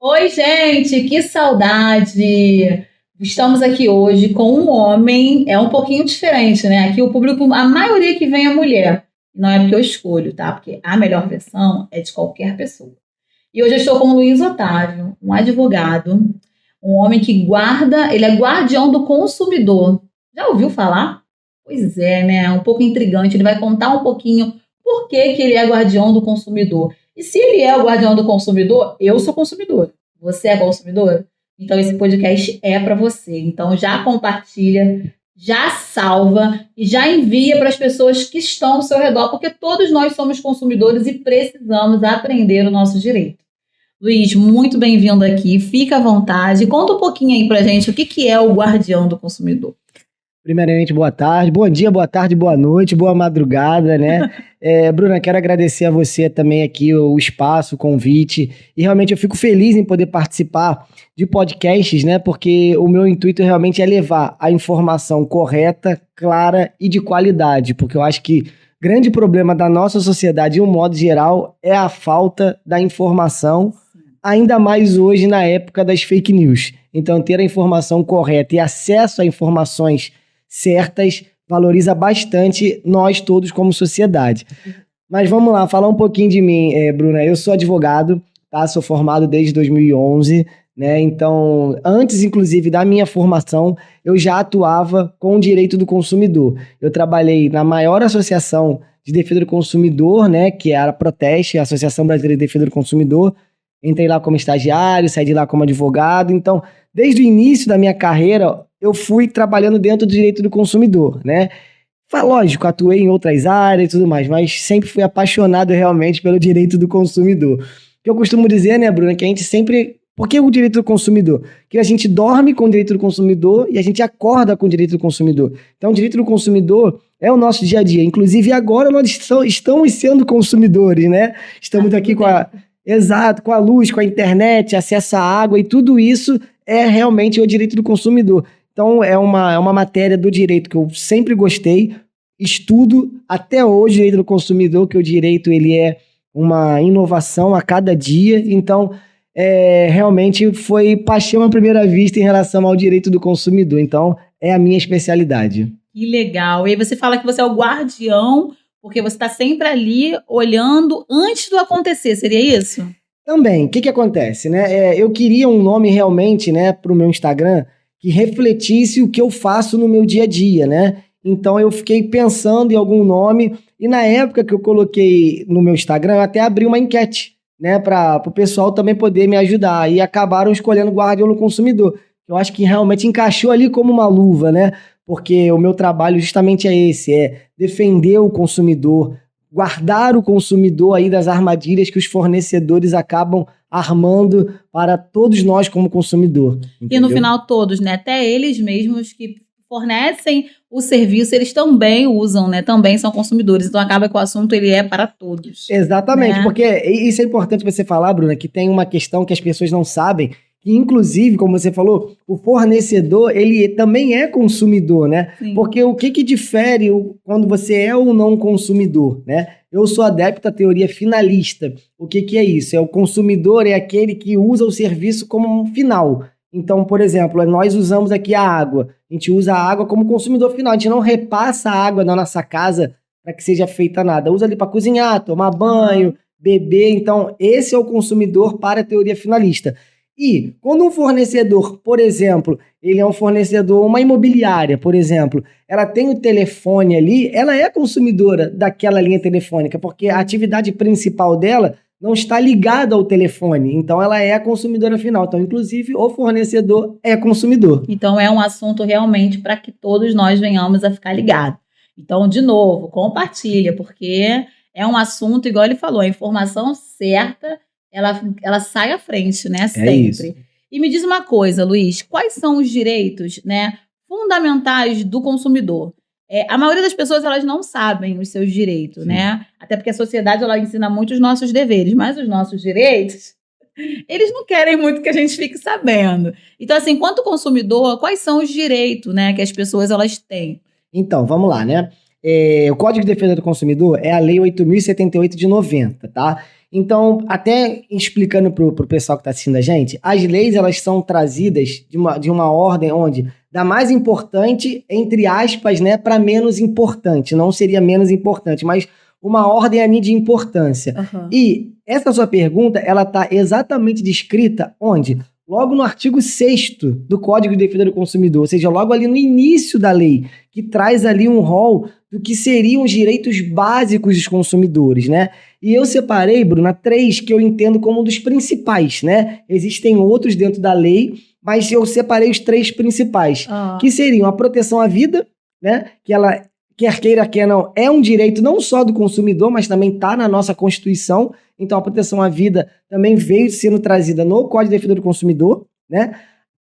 Oi, gente, que saudade! Estamos aqui hoje com um homem, é um pouquinho diferente, né? Aqui o público, a maioria que vem é mulher. Não é porque eu escolho, tá? Porque a melhor versão é de qualquer pessoa. E hoje eu estou com o Luiz Otávio, um advogado, um homem que guarda, ele é guardião do consumidor. Já ouviu falar? Pois é, né? Um pouco intrigante. Ele vai contar um pouquinho por que que ele é guardião do consumidor. E se ele é o guardião do consumidor, eu sou consumidor. Você é consumidor? Então esse podcast é para você. Então já compartilha, já salva e já envia para as pessoas que estão ao seu redor, porque todos nós somos consumidores e precisamos aprender o nosso direito. Luiz, muito bem-vindo aqui. Fica à vontade. Conta um pouquinho aí pra gente o que é o guardião do consumidor. Primeiramente, boa tarde, bom dia, boa tarde, boa noite, boa madrugada, né? Bruna, quero agradecer a você também aqui o espaço, o convite, e realmente eu fico feliz em poder participar de podcasts, né? Porque o meu intuito realmente é levar a informação correta, clara e de qualidade, porque eu acho que grande problema da nossa sociedade, de um modo geral, é a falta da informação, ainda mais hoje na época das fake news. Então, ter a informação correta e acesso a informações certas valoriza bastante nós todos como sociedade. Mas vamos lá, falar um pouquinho de mim, Bruna. Eu sou advogado, tá? Sou formado desde 2011, né? Então, antes, inclusive, da minha formação, eu já atuava com o direito do consumidor. Eu trabalhei na maior associação de defesa do consumidor, né? Que era a Proteste, a Associação Brasileira de Defesa do Consumidor. Entrei lá como estagiário, saí de lá como advogado. Então, desde o início da minha carreira, eu fui trabalhando dentro do direito do consumidor, né? Lógico, atuei em outras áreas e tudo mais, mas sempre fui apaixonado realmente pelo direito do consumidor. O que eu costumo dizer, né, Bruna, que a gente sempre... Por que o direito do consumidor? Que a gente dorme com o direito do consumidor e a gente acorda com o direito do consumidor. Então, o direito do consumidor é o nosso dia a dia. Inclusive, agora nós estamos sendo consumidores, né? Estamos aqui com a... Exato, com a luz, com a internet, acesso à água e tudo isso é realmente o direito do consumidor. Então, é uma matéria do direito que eu sempre gostei, estudo até hoje o direito do consumidor, que o direito ele é uma inovação a cada dia. Então, realmente foi paixão à primeira vista em relação ao direito do consumidor. Então, é a minha especialidade. Que legal. E aí você fala que você é o guardião, porque você está sempre ali olhando antes do acontecer, seria isso? Também, o que acontece, né? Eu queria um nome realmente, né, para o meu Instagram, que refletisse o que eu faço no meu dia a dia, né? Então eu fiquei pensando em algum nome e na época que eu coloquei no meu Instagram, eu até abri uma enquete, né, para o pessoal também poder me ajudar e acabaram escolhendo Guardião do Consumidor. Eu acho que realmente encaixou ali como uma luva, né? Porque o meu trabalho justamente é esse, é defender o consumidor, guardar o consumidor aí das armadilhas que os fornecedores acabam armando para todos nós como consumidor. Entendeu? E no final todos, né? Até eles mesmos que fornecem o serviço, eles também usam, né? Também são consumidores. Então acaba que o assunto ele é para todos. Exatamente, né? Porque isso é importante você falar, Bruna, que tem uma questão que as pessoas não sabem, que inclusive, como você falou, o fornecedor, ele também é consumidor, né? Sim. Porque o que difere quando você é ou não consumidor, né? Eu sou adepto à teoria finalista. O que é isso? O consumidor é aquele que usa o serviço como um final. Então, por exemplo, nós usamos aqui a água. A gente usa a água como consumidor final. A gente não repassa a água na nossa casa para que seja feita nada. Usa ali para cozinhar, tomar banho, beber. Então, esse é o consumidor para a teoria finalista. E quando um fornecedor, por exemplo, ele é um fornecedor, uma imobiliária, por exemplo, ela tem o telefone ali, ela é consumidora daquela linha telefônica, porque a atividade principal dela não está ligada ao telefone, então ela é a consumidora final. Então, inclusive, o fornecedor é consumidor. Então, é um assunto realmente para que todos nós venhamos a ficar ligados. Então, de novo, compartilha, porque é um assunto, igual ele falou, a informação certa ela sai à frente, né? Sempre. Isso. E me diz uma coisa, Luiz, quais são os direitos, né, fundamentais do consumidor? A maioria das pessoas, elas não sabem os seus direitos, né? Até porque a sociedade, ela ensina muito os nossos deveres, mas os nossos direitos, eles não querem muito que a gente fique sabendo. Então, assim, enquanto consumidor, quais são os direitos, né, que as pessoas, elas têm? Então, vamos lá, né? o Código de Defesa do Consumidor é a Lei 8.078 de 90, tá? Então, até explicando pro pessoal que está assistindo a gente, as leis, elas são trazidas de uma ordem onde da mais importante, entre aspas, né, para menos importante. Não seria menos importante, mas uma ordem ali de importância. Uhum. E essa sua pergunta, ela está exatamente descrita onde? Logo no artigo 6º do Código de Defesa do Consumidor, ou seja, logo ali no início da lei, que traz ali um rol do que seriam os direitos básicos dos consumidores, né? E eu separei, Bruna, 3 que eu entendo como um dos principais, né? Existem outros dentro da lei, mas eu separei os 3 principais, que seriam a proteção à vida, né? Que ela, quer queira, quer não, é um direito não só do consumidor, mas também está na nossa Constituição. Então, a proteção à vida também veio sendo trazida no Código de Defesa do Consumidor, né?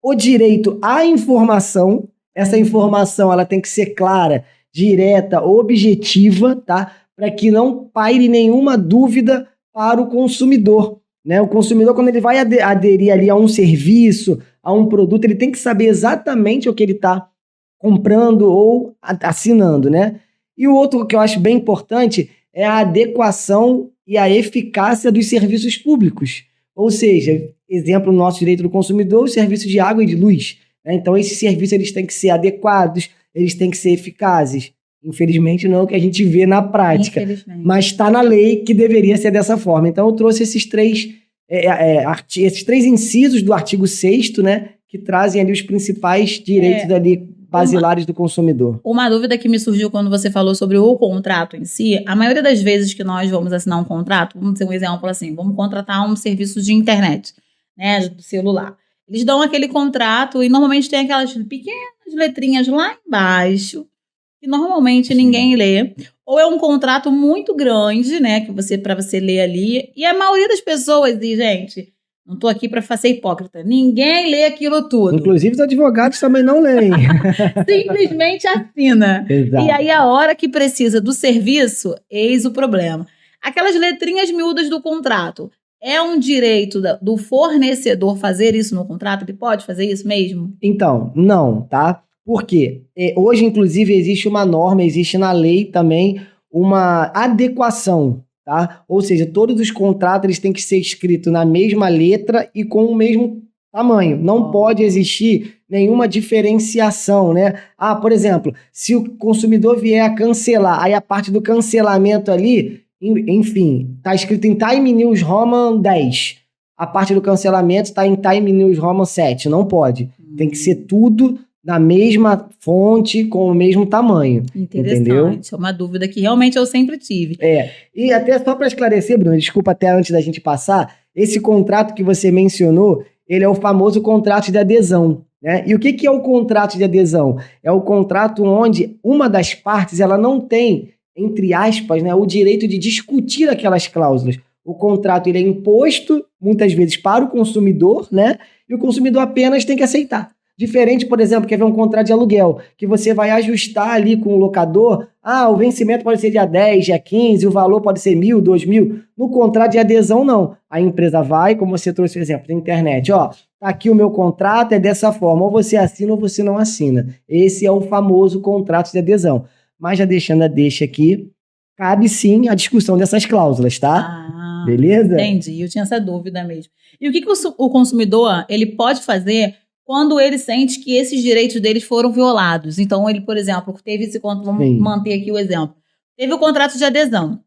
O direito à informação, essa informação ela tem que ser clara, direta, objetiva, tá? Para que não paire nenhuma dúvida para o consumidor, né? O consumidor, quando ele vai aderir ali a um serviço, a um produto, ele tem que saber exatamente o que ele está comprando ou assinando, né? E o outro que eu acho bem importante é a adequação e a eficácia dos serviços públicos. Ou seja, exemplo, no nosso direito do consumidor, o serviço de água e de luz, né? Então, esses serviços eles têm que ser adequados, eles têm que ser eficazes. Infelizmente, não é o que a gente vê na prática, mas está na lei que deveria ser dessa forma. Então, eu trouxe esses 3 incisos do artigo 6º, né, que trazem ali os principais direitos ali basilares do consumidor. Uma dúvida que me surgiu quando você falou sobre o contrato em si, a maioria das vezes que nós vamos assinar um contrato, vamos dizer um exemplo assim, vamos contratar um serviço de internet, né, do celular. Eles dão aquele contrato e normalmente tem aquelas pequenas letrinhas lá embaixo, que normalmente ninguém lê. Ou é um contrato muito grande, né, que para você ler ali. E a maioria das pessoas, e gente, não tô aqui para ser hipócrita, ninguém lê aquilo tudo. Inclusive os advogados também não leem. Simplesmente assina. Exato. E aí a hora que precisa do serviço, eis o problema. Aquelas letrinhas miúdas do contrato, é um direito do fornecedor fazer isso no contrato? Ele pode fazer isso mesmo? Então, não, tá? Por quê? Hoje, inclusive, existe uma norma, existe na lei também uma adequação, tá? Ou seja, todos os contratos eles têm que ser escritos na mesma letra e com o mesmo tamanho. Não pode existir nenhuma diferenciação, né? Por exemplo, se o consumidor vier a cancelar, aí a parte do cancelamento ali, enfim, tá escrito em Time News Roman 10. A parte do cancelamento está em Time News Roman 7. Não pode. Tem que ser tudo da mesma fonte, com o mesmo tamanho. Interessante. Entendeu? É uma dúvida que realmente eu sempre tive. E até só para esclarecer, Bruno, desculpa até antes da gente passar, esse contrato que você mencionou, ele é o famoso contrato de adesão, né? E o que é o contrato de adesão? É o contrato onde uma das partes ela não tem, entre aspas, né, o direito de discutir aquelas cláusulas. O contrato ele é imposto, muitas vezes, para o consumidor, né? E o consumidor apenas tem que aceitar. Diferente, por exemplo, quer ver um contrato de aluguel, que você vai ajustar ali com o locador, o vencimento pode ser dia 10, dia 15, o valor pode ser 1.000, 2.000. No contrato de adesão, não. A empresa vai, como você trouxe o exemplo da internet, tá aqui o meu contrato, é dessa forma, ou você assina ou você não assina. Esse é o famoso contrato de adesão. Mas já deixando a deixa aqui, cabe sim a discussão dessas cláusulas, tá? Beleza? Entendi, eu tinha essa dúvida mesmo. E o que o consumidor ele pode fazer quando ele sente que esses direitos deles foram violados? Então, ele, por exemplo, teve esse contrato, vamos manter aqui o exemplo, teve o contrato de adesão.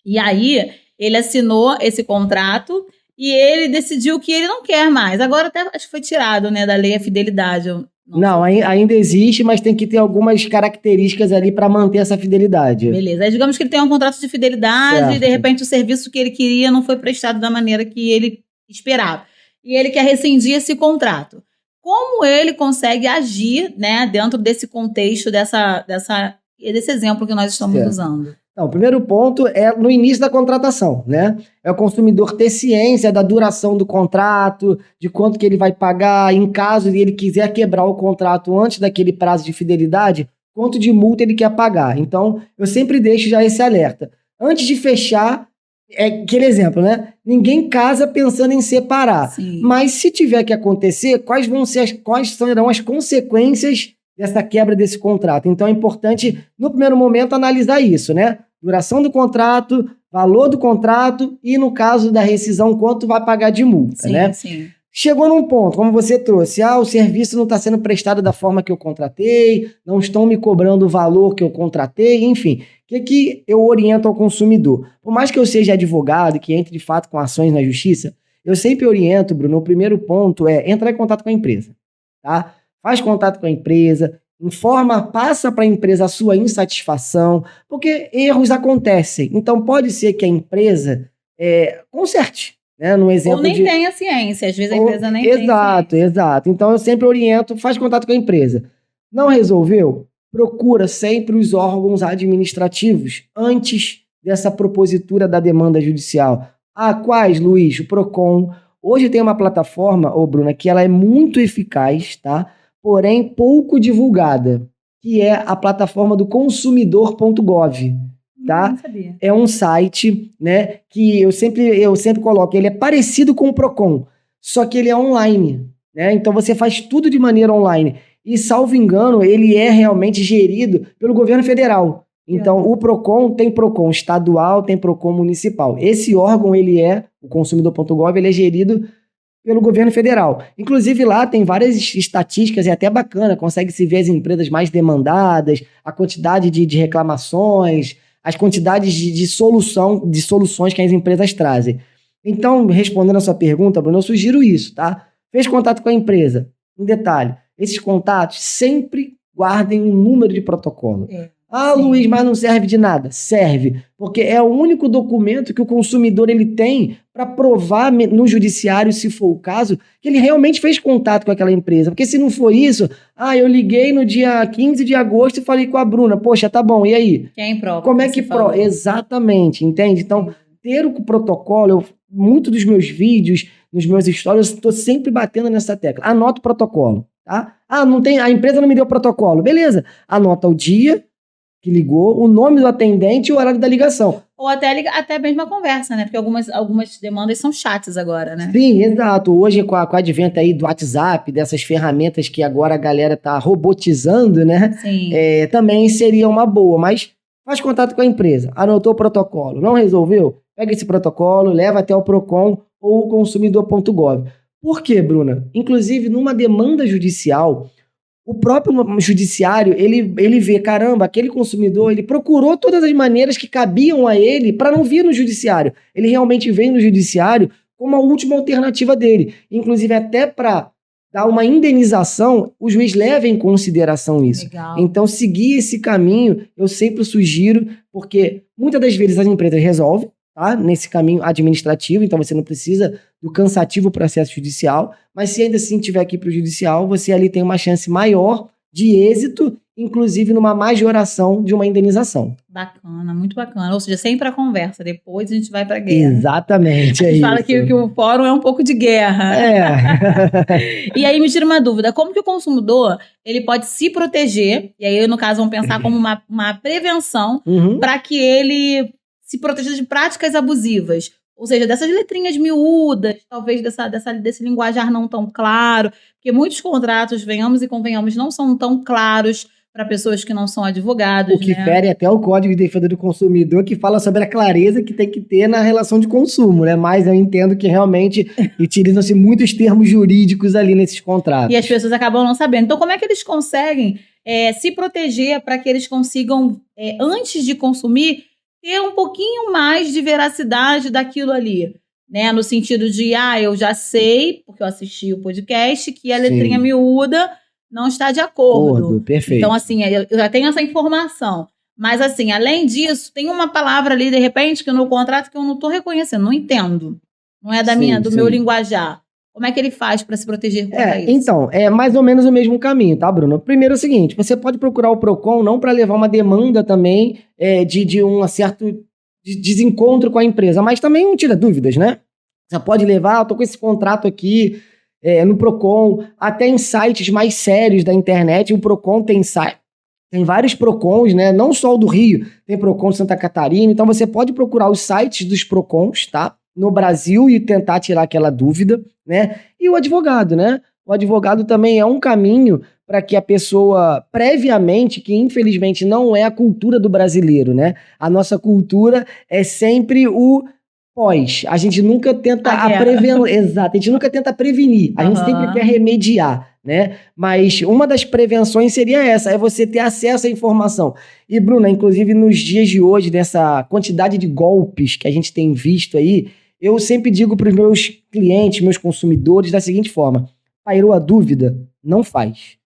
E aí, ele assinou esse contrato e ele decidiu que ele não quer mais. Agora até acho que foi tirado, né, da lei a fidelidade. Não, ainda existe, mas tem que ter algumas características ali para manter essa fidelidade. Beleza. Aí digamos que ele tem um contrato de fidelidade e de repente o serviço que ele queria não foi prestado da maneira que ele esperava. E ele quer rescindir esse contrato. Como ele consegue agir, né, dentro desse contexto, desse exemplo que nós estamos usando? Então, o primeiro ponto é no início da contratação, né? É o consumidor ter ciência da duração do contrato, de quanto que ele vai pagar, em caso de ele quiser quebrar o contrato antes daquele prazo de fidelidade, quanto de multa ele quer pagar. Então, eu sempre deixo já esse alerta. Antes de fechar, é aquele exemplo, né? Ninguém casa pensando em separar. Sim. Mas se tiver que acontecer, quais serão as consequências dessa quebra desse contrato. Então é importante, no primeiro momento, analisar isso, né? Duração do contrato, valor do contrato e, no caso da rescisão, quanto vai pagar de multa, né? Sim. Chegou num ponto, como você trouxe, o serviço não está sendo prestado da forma que eu contratei, não estão me cobrando o valor que eu contratei, enfim. O que eu oriento ao consumidor? Por mais que eu seja advogado, que entre de fato com ações na justiça, eu sempre oriento, Bruno, o primeiro ponto é entrar em contato com a empresa, tá? Faz contato com a empresa, passa para a empresa a sua insatisfação, porque erros acontecem. Então pode ser que a empresa conserte. Né, num exemplo ou nem tenha ciência, às vezes a empresa nem tem ciência. Exato. Então eu sempre oriento, faz contato com a empresa. Não resolveu? Procura sempre os órgãos administrativos antes dessa propositura da demanda judicial. Quais, Luiz? O PROCON. Hoje tem uma plataforma, Bruna, que ela é muito eficaz, tá? Porém pouco divulgada, que é a plataforma do consumidor.gov. Tá? É um site, né, que eu sempre coloco, ele é parecido com o PROCON, só que ele é online, né? Então você faz tudo de maneira online. E, salvo engano, ele é realmente gerido pelo governo federal. Então, o PROCON tem PROCON estadual, tem PROCON municipal. Esse órgão, o consumidor.gov, ele é gerido pelo governo federal. Inclusive, lá tem várias estatísticas, é até bacana, consegue-se ver as empresas mais demandadas, a quantidade de reclamações, as quantidades de soluções que as empresas trazem. Então, respondendo a sua pergunta, Bruno, eu sugiro isso, tá? Fez contato com a empresa. Um detalhe, esses contatos sempre guardem um número de protocolo. Luiz, mas não serve de nada. Serve, porque é o único documento que o consumidor ele tem para provar no judiciário, se for o caso, que ele realmente fez contato com aquela empresa. Porque se não for isso, eu liguei no dia 15 de agosto e falei com a Bruna, poxa, tá bom, e aí? Quem prova? Como é que prova? Exatamente, entende? Então, ter o protocolo, muito dos meus vídeos, nos meus stories, eu estou sempre batendo nessa tecla. Anota o protocolo, tá? Não tem, a empresa não me deu protocolo. Beleza, anota o dia que ligou, o nome do atendente e o horário da ligação. Ou até mesmo a conversa, né? Porque algumas demandas são chats agora, né? Sim, exato. Hoje, com o advento aí do WhatsApp, dessas ferramentas que agora a galera tá robotizando, né? Sim. Também seria uma boa, mas faz contato com a empresa, anotou o protocolo, não resolveu? Pega esse protocolo, leva até o PROCON ou o consumidor.gov. Por quê, Bruna? Inclusive, numa demanda judicial, o próprio judiciário, ele vê, caramba, aquele consumidor, ele procurou todas as maneiras que cabiam a ele para não vir no judiciário. Ele realmente vem no judiciário como a última alternativa dele. Inclusive, até para dar uma indenização, o juiz leva em consideração isso. Legal. Então, seguir esse caminho, eu sempre sugiro, porque muitas das vezes as empresas resolvem, tá? Nesse caminho administrativo, então você não precisa do cansativo processo judicial, mas se ainda assim tiver aqui para o judicial, você ali tem uma chance maior de êxito, inclusive numa majoração de uma indenização. Bacana, muito bacana. Ou seja, sempre a conversa, depois a gente vai para a guerra. Exatamente, a gente fala que o fórum é um pouco de guerra. E aí me tira uma dúvida, como que o consumidor ele pode se proteger, e aí no caso vamos pensar como uma prevenção, para que ele se proteja de práticas abusivas, ou seja, dessas letrinhas miúdas, talvez desse linguajar não tão claro, porque muitos contratos, venhamos e convenhamos, não são tão claros para pessoas que não são advogados. O que fere até o Código de Defesa do Consumidor, que fala sobre a clareza que tem que ter na relação de consumo, né? Mas eu entendo que realmente utilizam-se muitos termos jurídicos ali nesses contratos. E as pessoas acabam não sabendo. Então, como é que eles conseguem se proteger para que eles consigam, antes de consumir, ter um pouquinho mais de veracidade daquilo ali, né? No sentido de, eu já sei, porque eu assisti o podcast, que a letrinha miúda não está de acordo. Perfeito. Então, assim, eu já tenho essa informação. Mas, assim, além disso, tem uma palavra ali, de repente, que no contrato que eu não estou reconhecendo, não entendo. Não é do meu linguajar. Como é que ele faz para se proteger contra isso? Então, é mais ou menos o mesmo caminho, tá, Bruno? Primeiro é o seguinte, você pode procurar o PROCON não para levar uma demanda também de um certo desencontro com a empresa, mas também não tira dúvidas, né? Você pode levar, eu tô com esse contrato aqui no PROCON, até em sites mais sérios da internet, o PROCON tem vários PROCONs, né? Não só o do Rio, tem PROCON de Santa Catarina, então você pode procurar os sites dos PROCONs, tá? No Brasil e tentar tirar aquela dúvida, né? E o advogado, né? o advogado também é um caminho para que a pessoa, previamente, que infelizmente não é a cultura do brasileiro, né? A nossa cultura é sempre o pós. A gente nunca tenta Exato, a gente nunca tenta prevenir, a gente sempre quer remediar, né? Mas uma das prevenções seria essa, é você ter acesso à informação. E, Bruna, inclusive nos dias de hoje, nessa quantidade de golpes que a gente tem visto aí, eu sempre digo para os meus clientes, meus consumidores, da seguinte forma: pairou a dúvida? Não faz.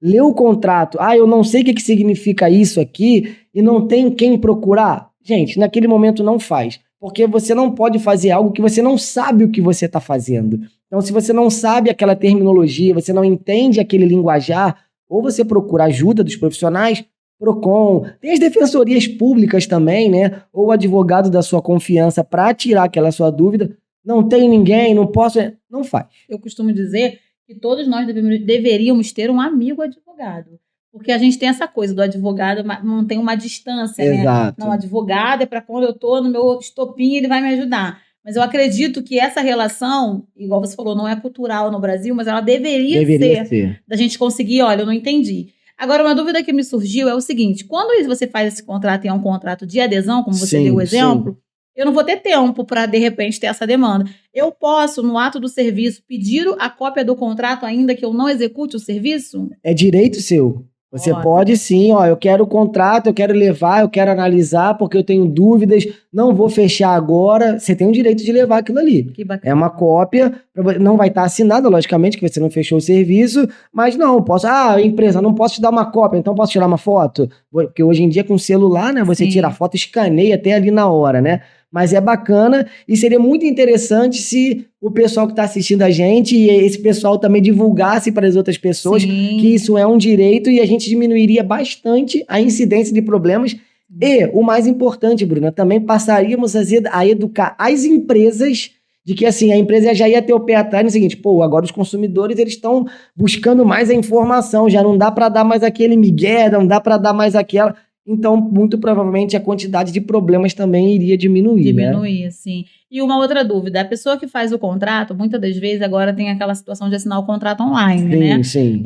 Lê o contrato. Eu não sei o que significa isso aqui e não tem quem procurar. Gente, naquele momento não faz. Porque você não pode fazer algo que você não sabe o que você está fazendo. Então, se você não sabe aquela terminologia, você não entende aquele linguajar, ou você procura ajuda dos profissionais, Procon, tem as defensorias públicas também, né? Ou o advogado da sua confiança para tirar aquela sua dúvida. Não tem ninguém, não posso... Não faz. Eu costumo dizer que todos nós deveríamos ter um amigo advogado. Porque a gente tem essa coisa do advogado, não tem uma distância, Exato. né? Não, advogado é para quando eu estou no meu estopim, ele vai me ajudar. Mas eu acredito que essa relação, igual você falou, não é cultural no Brasil, mas ela deveria ser. Da gente conseguir, olha, eu não entendi. Agora, uma dúvida que me surgiu é o seguinte: quando você faz esse contrato e é um contrato de adesão, como você deu o exemplo, eu não vou ter tempo para, de repente, ter essa demanda. Eu posso, no ato do serviço, pedir a cópia do contrato ainda que eu não execute o serviço? É direito seu. Você pode sim, eu quero o contrato, eu quero levar, eu quero analisar, porque eu tenho dúvidas, não vou fechar agora. Você tem o direito de levar aquilo ali. Que bacana. É uma cópia, não vai estar assinada, logicamente, que você não fechou o serviço, mas não, posso... empresa, não posso te dar uma cópia, então posso tirar uma foto? Porque hoje em dia, com celular, né, você tira a foto, escaneia até ali na hora, né? Mas é bacana e seria muito interessante se o pessoal que está assistindo a gente e esse pessoal também divulgasse para as outras pessoas que isso é um direito e a gente diminuiria bastante a incidência de problemas. E, o mais importante, Bruna, também passaríamos a educar as empresas de que, assim, a empresa já ia ter o pé atrás no seguinte: agora os consumidores eles estão buscando mais a informação, já não dá para dar mais aquele migué, não dá para dar mais aquela... Então, muito provavelmente, a quantidade de problemas também iria diminuir. Diminuir, sim. E uma outra dúvida: a pessoa que faz o contrato, muitas das vezes agora tem aquela situação de assinar o contrato online, né? Sim.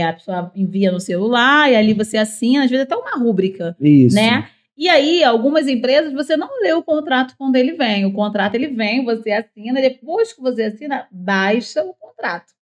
A pessoa envia no celular e ali você assina, às vezes até uma rúbrica. Isso. Né? E aí, algumas empresas, você não lê o contrato quando ele vem. O contrato, ele vem, você assina, depois que você assina, baixa o contrato.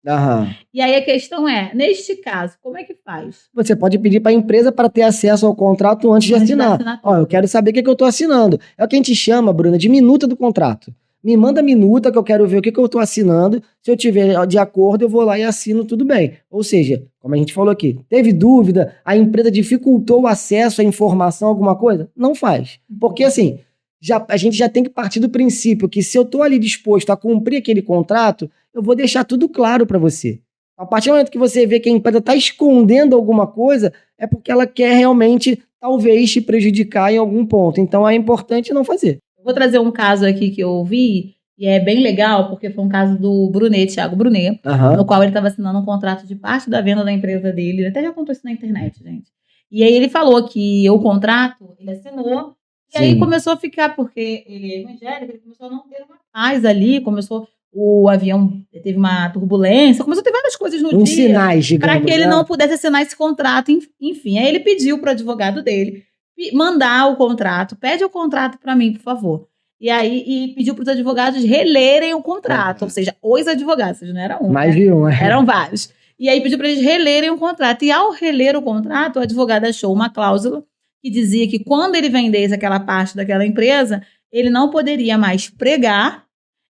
E aí a questão é, neste caso, como é que faz? Você pode pedir para a empresa para ter acesso ao contrato antes de assinar. Eu quero saber o que eu estou assinando. É o que a gente chama, Bruna, de minuta do contrato. Me manda a minuta que eu quero ver o que eu estou assinando. Se eu tiver de acordo, eu vou lá e assino, tudo bem. Ou seja, como a gente falou aqui, teve dúvida, a empresa dificultou o acesso à informação, alguma coisa? Não faz. Porque assim, a gente já tem que partir do princípio que se eu estou ali disposto a cumprir aquele contrato, eu vou deixar tudo claro para você. A partir do momento que você vê que a empresa está escondendo alguma coisa, é porque ela quer realmente, talvez, te prejudicar em algum ponto. Então é importante não fazer. Vou trazer um caso aqui que eu ouvi, e é bem legal, porque foi um caso do Brunet, Thiago Brunet, no qual ele estava assinando um contrato de parte da venda da empresa dele. Ele até já contou isso na internet, gente. E aí ele falou que o contrato, ele assinou, e aí começou a ficar, porque ele é evangélico, ele começou a não ter uma paz ali, o avião teve uma turbulência, começou a ter várias coisas no dia. Sinais, digamos, para que ele não pudesse assinar esse contrato, enfim. Aí ele pediu para o advogado dele mandar o contrato, pede o contrato para mim, por favor. E pediu para os advogados relerem o contrato, ou seja, os advogados, não era um, mais de um, eram vários. E aí pediu para eles relerem o contrato. E ao reler o contrato, o advogado achou uma cláusula que dizia que quando ele vendesse aquela parte daquela empresa, ele não poderia mais pregar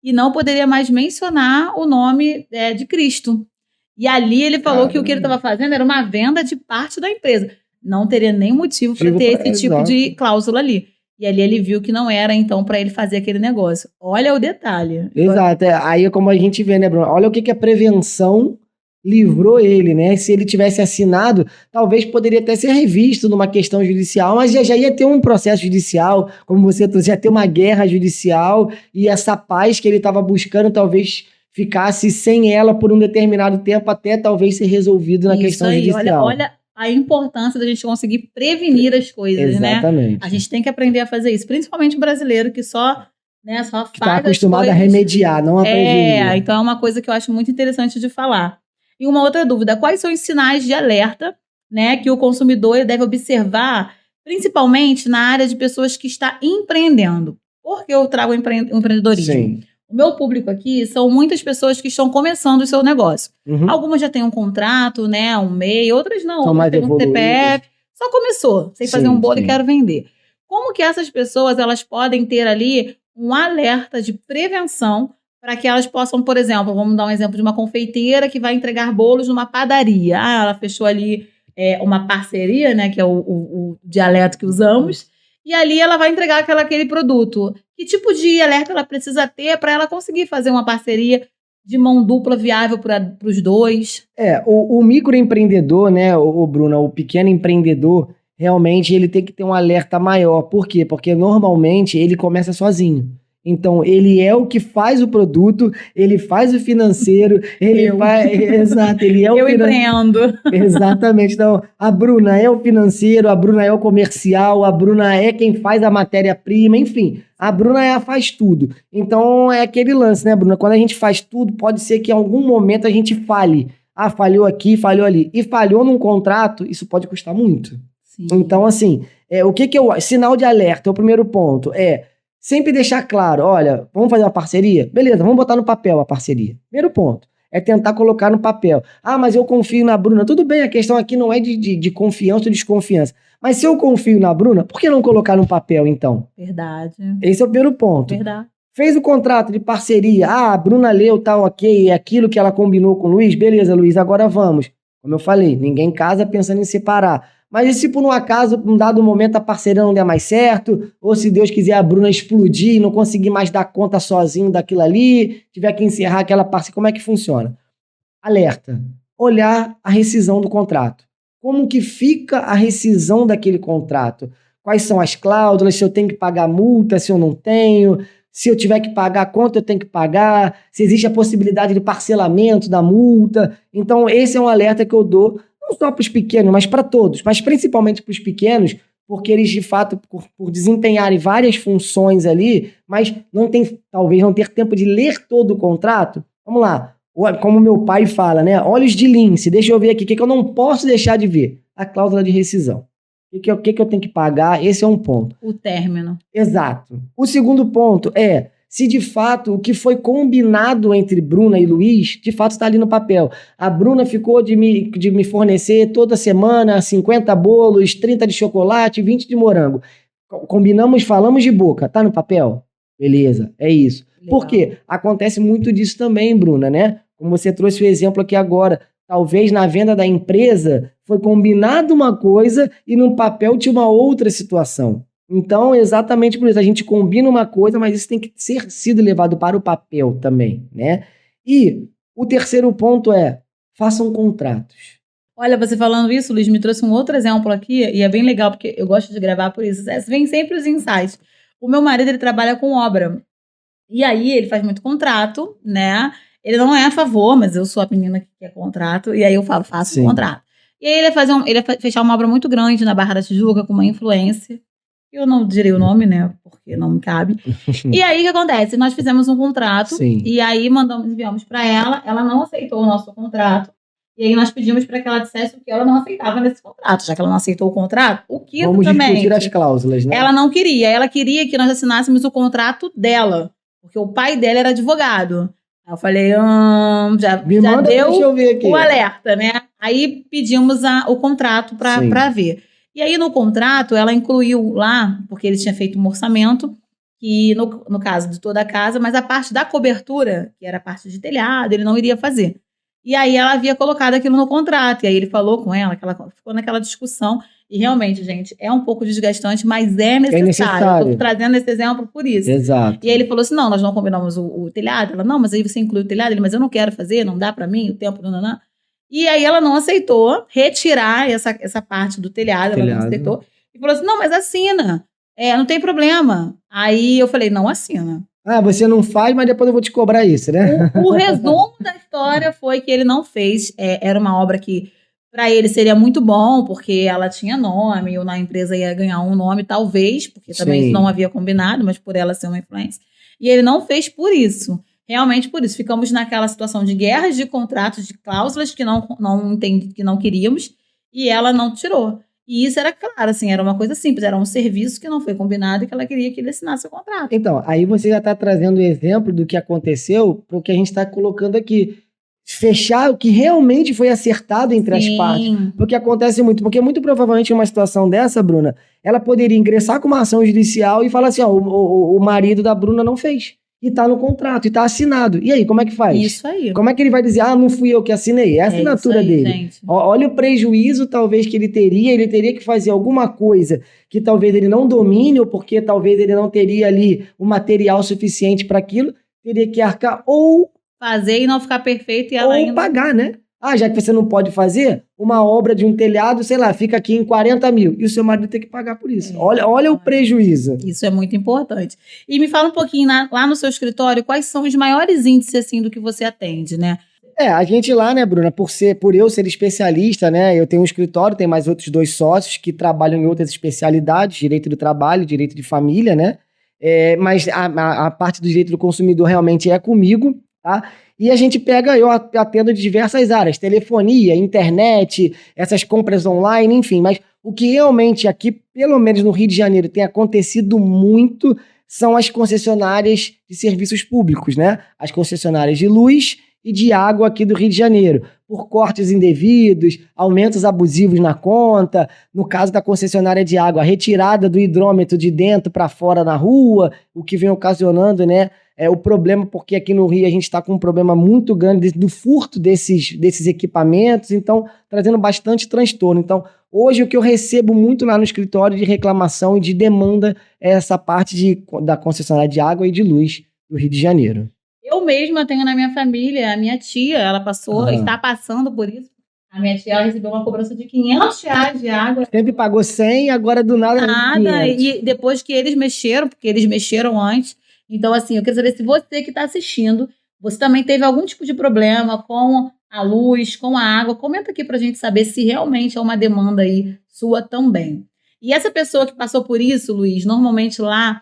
e não poderia mais mencionar o nome de Cristo. E ali ele falou que o que ele estava fazendo era uma venda de parte da empresa. Não teria nem motivo para ter esse tipo de cláusula ali. E ali ele viu que não era, então, para ele fazer aquele negócio. Olha o detalhe. Exato. Aí, como a gente vê, né, Bruno? Olha o que a prevenção livrou ele, né? Se ele tivesse assinado, talvez poderia até ser revisto numa questão judicial, mas já ia ter um processo judicial, como você trouxe, já ter uma guerra judicial, e essa paz que ele estava buscando talvez ficasse sem ela por um determinado tempo, até talvez ser resolvido na questão judicial. Olha a importância da gente conseguir prevenir as coisas, exatamente, né? A gente tem que aprender a fazer isso, principalmente o brasileiro que só faz está acostumado a remediar, não a prevenir. Então é uma coisa que eu acho muito interessante de falar. E uma outra dúvida, quais são os sinais de alerta, né, que o consumidor deve observar, principalmente na área de pessoas que está empreendendo? Por que eu trago o empreendedorismo? Sim. O meu público aqui são muitas pessoas que estão começando o seu negócio. Uhum. Algumas já têm um contrato, né, um MEI, outras não, São outras mais têm um evoluídas. CPF, só começou, sei fazer Sim, um bolo sim. e quero vender. Como que essas pessoas elas podem ter ali um alerta de prevenção para que elas possam, por exemplo, vamos dar um exemplo de uma confeiteira que vai entregar bolos numa padaria. Ah, ela fechou ali uma parceria, né, que é o dialeto que usamos, e ali ela vai entregar aquele produto. Que tipo de alerta ela precisa ter para ela conseguir fazer uma parceria de mão dupla viável para os dois? O microempreendedor, né, Bruna, o pequeno empreendedor, realmente ele tem que ter um alerta maior. Por quê? Porque normalmente ele começa sozinho. Então, ele é o que faz o produto, ele faz o financeiro, Exato, ele é o Eu empreendo. Exatamente. Então, a Bruna é o financeiro, a Bruna é o comercial, a Bruna é quem faz a matéria-prima, enfim, a Bruna faz tudo. Então, é aquele lance, né, Bruna? Quando a gente faz tudo, pode ser que em algum momento a gente falhe. Ah, falhou aqui, falhou ali. E falhou num contrato, isso pode custar muito. Sim. Então, assim, sinal de alerta, é o primeiro ponto. Sempre deixar claro, olha, vamos fazer uma parceria? Beleza, vamos botar no papel a parceria. Primeiro ponto. É tentar colocar no papel. Ah, mas eu confio na Bruna. Tudo bem, a questão aqui não é de confiança ou desconfiança. Mas se eu confio na Bruna, por que não colocar no papel, então? Verdade. Esse é o primeiro ponto. Verdade. Fez o contrato de parceria. Ah, a Bruna leu, tá ok, é aquilo que ela combinou com o Luiz. Beleza, Luiz, agora vamos. Como eu falei, ninguém casa pensando em separar. Mas e se por um acaso, num dado momento, a parceria não der mais certo, ou se Deus quiser a Bruna explodir e não conseguir mais dar conta sozinho daquilo ali, tiver que encerrar aquela parceria, como é que funciona? Alerta. Olhar a rescisão do contrato. Como que fica a rescisão daquele contrato? Quais são as cláusulas? Se eu tenho que pagar multa, se eu não tenho? Se eu tiver que pagar, quanto eu tenho que pagar? Se existe a possibilidade de parcelamento da multa? Então, esse é um alerta que eu dou não só para os pequenos, mas para todos, mas principalmente para os pequenos, porque eles, de fato, por desempenharem várias funções ali, mas talvez não ter tempo de ler todo o contrato. Vamos lá, como meu pai fala, né? Olhos de lince, deixa eu ver aqui, o que eu não posso deixar de ver? A cláusula de rescisão. O que eu tenho que pagar? Esse é um ponto. O término. Exato. O segundo ponto é se de fato o que foi combinado entre Bruna e Luiz, de fato está ali no papel. A Bruna ficou de me fornecer toda semana 50 bolos, 30 de chocolate, 20 de morango. Combinamos, falamos de boca. Tá no papel? Beleza, é isso. Legal. Por quê? Acontece muito disso também, Bruna, né? Como você trouxe o exemplo aqui agora. Talvez na venda da empresa foi combinado uma coisa e no papel tinha uma outra situação. Então, exatamente por isso, a gente combina uma coisa, mas isso tem que ser sido levado para o papel também, né? E o terceiro ponto façam contratos. Olha, você falando isso, Luiz, me trouxe um outro exemplo aqui, e é bem legal, porque eu gosto de gravar por isso. Vem sempre os insights. O meu marido, ele trabalha com obra, e aí ele faz muito contrato, né? Ele não é a favor, mas eu sou a menina que quer contrato, e aí eu falo, faço um contrato. E aí ele ia fechar uma obra muito grande na Barra da Tijuca com uma influencer. Eu não direi o nome, né? Porque não me cabe. E aí, o que acontece? Nós fizemos um contrato. Sim. E aí, enviamos para ela. Ela não aceitou o nosso contrato. E aí, nós pedimos para que ela dissesse o que ela não aceitava nesse contrato. Já que ela não aceitou o contrato, o que Vamos também. discutir as cláusulas, né? Ela não queria. Ela queria que nós assinássemos o contrato dela. Porque o pai dela era advogado. Aí eu falei, já deu o alerta, né? Aí pedimos o contrato para ver. E aí, no contrato, ela incluiu lá, porque ele tinha feito um orçamento, que no caso de toda a casa, mas a parte da cobertura, que era a parte de telhado, ele não iria fazer. E aí, ela havia colocado aquilo no contrato. E aí, ele falou com ela, que ela ficou naquela discussão. E realmente, gente, é um pouco desgastante, mas é necessário. Eu estou trazendo esse exemplo por isso. Exato. E aí, ele falou assim, não, nós não combinamos o telhado. Ela, não, mas aí você inclui o telhado. Ele, mas eu não quero fazer, não dá para mim, o tempo, não. E aí ela não aceitou retirar essa parte do telhado, ela não aceitou. E falou assim, não, mas assina, não tem problema. Aí eu falei, não assina. Ah, você não faz, mas depois eu vou te cobrar isso, né? O resumo da história foi que ele não fez, era uma obra que para ele seria muito bom, porque ela tinha nome, ou na empresa ia ganhar um nome, talvez, porque também não havia combinado, mas por ela ser uma influência. E ele não fez por isso. realmente por isso. Ficamos naquela situação de guerras de contratos, de cláusulas que que não queríamos, e ela não tirou. E isso era claro, assim, era uma coisa simples, era um serviço que não foi combinado e que ela queria que ele assinasse o contrato. Então, aí você já está trazendo o exemplo do que aconteceu para o que a gente está colocando aqui. Fechar o que realmente foi acertado entre as partes. Porque acontece muito. Porque muito provavelmente uma situação dessa, Bruna, ela poderia ingressar com uma ação judicial e falar assim, ó, o marido da Bruna não fez. E tá no contrato, e tá assinado. E aí, como é que faz? Isso aí. Como é que ele vai dizer, não fui eu que assinei? É a assinatura dele. Gente. Olha o prejuízo, talvez, que ele teria que fazer alguma coisa que talvez ele não domine, ou porque talvez ele não teria ali o material suficiente para aquilo, teria que arcar ou fazer e não ficar perfeito e ela ou ainda pagar, né? Já que você não pode fazer, uma obra de um telhado, sei lá, fica aqui em 40 mil. E o seu marido tem que pagar por isso. Olha o prejuízo. Isso é muito importante. E me fala um pouquinho, lá no seu escritório, quais são os maiores índices, assim, do que você atende, né? A gente lá, né, Bruna, por eu ser especialista, né, eu tenho um escritório, tem mais outros 2 sócios que trabalham em outras especialidades, direito do trabalho, direito de família, né? Mas a parte do direito do consumidor realmente é comigo, tá? E a gente eu atendo de diversas áreas, telefonia, internet, essas compras online, enfim. Mas o que realmente aqui, pelo menos no Rio de Janeiro, tem acontecido muito são as concessionárias de serviços públicos, né? As concessionárias de luz e de água aqui do Rio de Janeiro, por cortes indevidos, aumentos abusivos na conta, no caso da concessionária de água, a retirada do hidrômetro de dentro para fora na rua, o que vem ocasionando, né, o problema, porque aqui no Rio a gente está com um problema muito grande do furto desses equipamentos, então trazendo bastante transtorno. Então, hoje o que eu recebo muito lá no escritório de reclamação e de demanda é essa parte da concessionária de água e de luz do Rio de Janeiro. Eu mesma tenho na minha família, a minha tia, ela está passando por isso. A minha tia, ela recebeu uma cobrança de R$500 de água. Sempre pagou 100, agora do nada... E depois que eles mexeram, porque eles mexeram antes. Então, assim, eu quero saber se você que está assistindo, você também teve algum tipo de problema com a luz, com a água. Comenta aqui pra gente saber se realmente é uma demanda aí sua também. E essa pessoa que passou por isso, Luiz, normalmente lá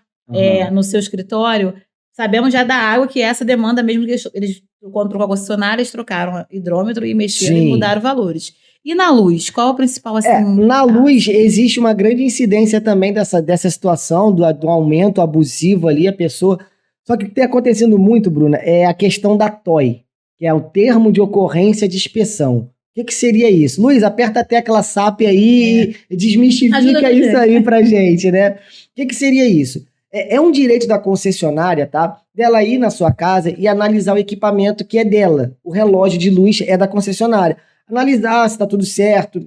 no seu escritório... Sabemos já da água que essa demanda mesmo que eles quando trocou a concessionária, eles trocaram hidrômetro e mexeram e mudaram valores. E na luz, qual é o principal assim? Na luz existe uma grande incidência também dessa situação do aumento abusivo ali, a pessoa... Só que o que tem acontecendo muito, Bruna, é a questão da TOI, que é o termo de ocorrência de inspeção. O que seria isso? Luiz, aperta a tecla SAP aí e desmistifica isso aí pra gente, né? O que seria isso? É um direito da concessionária, tá? Dela ir na sua casa e analisar o equipamento que é dela. O relógio de luz é da concessionária. Analisar se tá tudo certo,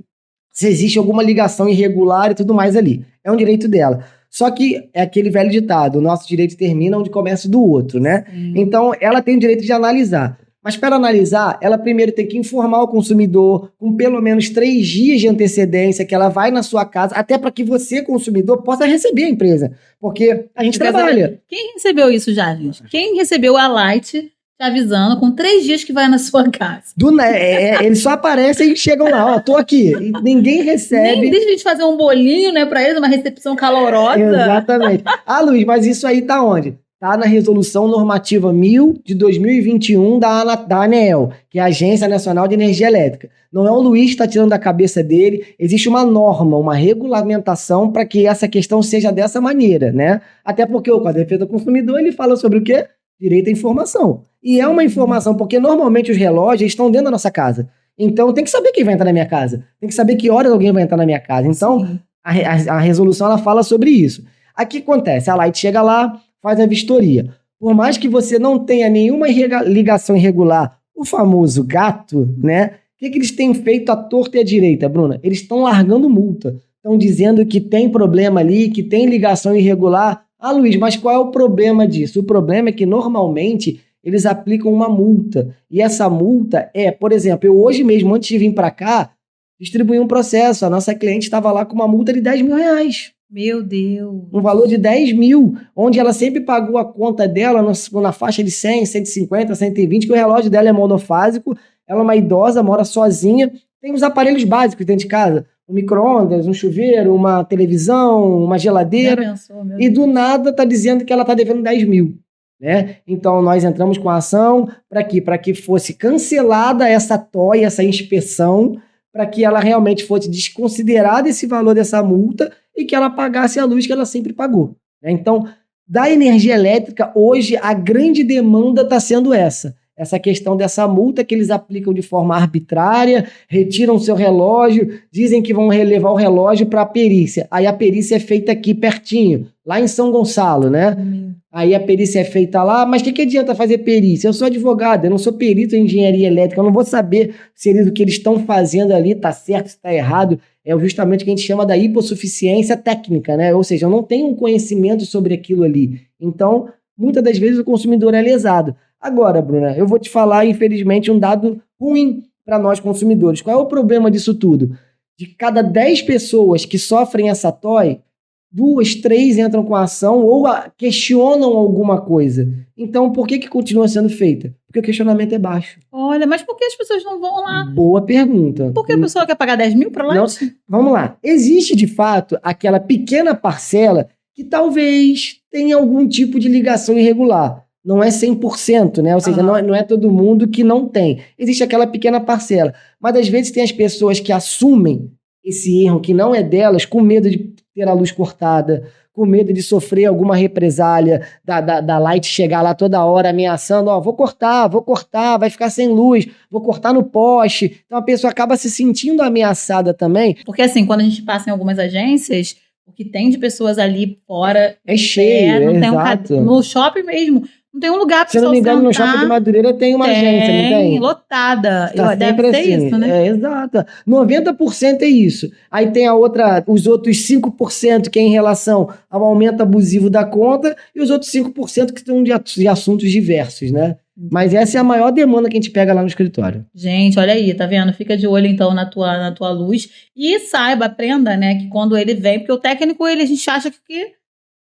se existe alguma ligação irregular e tudo mais ali. É um direito dela. Só que é aquele velho ditado, o nosso direito termina onde começa o do outro, né? Então, ela tem o direito de analisar. Mas para analisar, ela primeiro tem que informar o consumidor com pelo menos 3 dias de antecedência que ela vai na sua casa, até para que você, consumidor, possa receber a empresa. Porque a gente trabalha. Quem recebeu isso já, gente? Quem recebeu a Light te avisando com 3 dias que vai na sua casa? Eles só aparecem e chegam lá, tô aqui. E ninguém recebe. Nem deixa a gente fazer um bolinho, né, para eles, uma recepção calorosa. Exatamente. Luiz, mas isso aí tá onde? Tá na Resolução Normativa 1000 de 2021 da ANEEL, que é a Agência Nacional de Energia Elétrica. Não é o Luiz que está tirando da cabeça dele, existe uma norma, uma regulamentação para que essa questão seja dessa maneira, né? Até porque o Código de Defesa do Consumidor, ele fala sobre o quê? Direito à informação. E é uma informação, porque normalmente os relógios estão dentro da nossa casa. Então tem que saber quem vai entrar na minha casa, tem que saber que horas alguém vai entrar na minha casa. Então a resolução ela fala sobre isso. Aqui acontece, a Light chega lá, faz a vistoria. Por mais que você não tenha nenhuma ligação irregular, o famoso gato, né? O que eles têm feito à torta e à direita, Bruna? Eles estão largando multa. Estão dizendo que tem problema ali, que tem ligação irregular. Luiz, mas qual é o problema disso? O problema é que, normalmente, eles aplicam uma multa. E essa multa por exemplo, eu hoje mesmo, antes de vir para cá, distribuí um processo. A nossa cliente estava lá com uma multa de R$10 mil. Meu Deus. Um valor de 10 mil, onde ela sempre pagou a conta dela na faixa de 100, 150, 120, que o relógio dela é monofásico, ela é uma idosa, mora sozinha, tem os aparelhos básicos dentro de casa, um micro-ondas, um chuveiro, uma televisão, uma geladeira, e do nada tá dizendo que ela tá devendo 10 mil. né? Então, nós entramos com a ação para quê? Para que fosse cancelada essa TOI, essa inspeção, para que ela realmente fosse desconsiderada esse valor dessa multa e que ela pagasse a luz que ela sempre pagou, né? Então, da energia elétrica, hoje, a grande demanda está sendo essa questão dessa multa que eles aplicam de forma arbitrária, retiram o seu relógio, dizem que vão levar o relógio para a perícia. Aí a perícia é feita aqui pertinho, lá em São Gonçalo, né? Aí a perícia é feita lá, mas o que adianta fazer perícia? Eu sou advogado, eu não sou perito em engenharia elétrica, eu não vou saber se o que eles estão fazendo ali está certo, se está errado. É justamente o que a gente chama da hipossuficiência técnica, né? Ou seja, eu não tenho um conhecimento sobre aquilo ali. Então, muitas das vezes o consumidor é lesado. Agora, Bruna, eu vou te falar, infelizmente, um dado ruim para nós consumidores. Qual é o problema disso tudo? De cada 10 pessoas que sofrem essa TOI, 2, 3 entram com a ação ou questionam alguma coisa. Então, por que continua sendo feita? Porque o questionamento é baixo. Olha, mas por que as pessoas não vão lá? Boa pergunta. Por que a pessoa quer pagar 10 mil para lá? Não, vamos lá. Existe, de fato, aquela pequena parcela que talvez tenha algum tipo de ligação irregular. Não é 100%, né? Ou seja, não é todo mundo que não tem. Existe aquela pequena parcela. Mas, às vezes, tem as pessoas que assumem esse erro que não é delas, com medo de ter a luz cortada, com medo de sofrer alguma represália, da Light chegar lá toda hora ameaçando, vou cortar, vai ficar sem luz, vou cortar no poste. Então a pessoa acaba se sentindo ameaçada também. Porque assim, quando a gente passa em algumas agências, o que tem de pessoas ali fora é cheio, não tem no shopping mesmo. Não tem um lugar para você não me engano, no shopping de Madureira tem uma agência, não tem? Lotada. Tá Deve ser assim. Isso, né? Exato. 90% é isso. Aí tem os outros 5% que é em relação ao aumento abusivo da conta e os outros 5% que estão de assuntos diversos, né? Mas essa é a maior demanda que a gente pega lá no escritório. Gente, olha aí, tá vendo? Fica de olho, então, na tua luz. E saiba, aprenda, né, que quando ele vem, porque o técnico, a gente acha que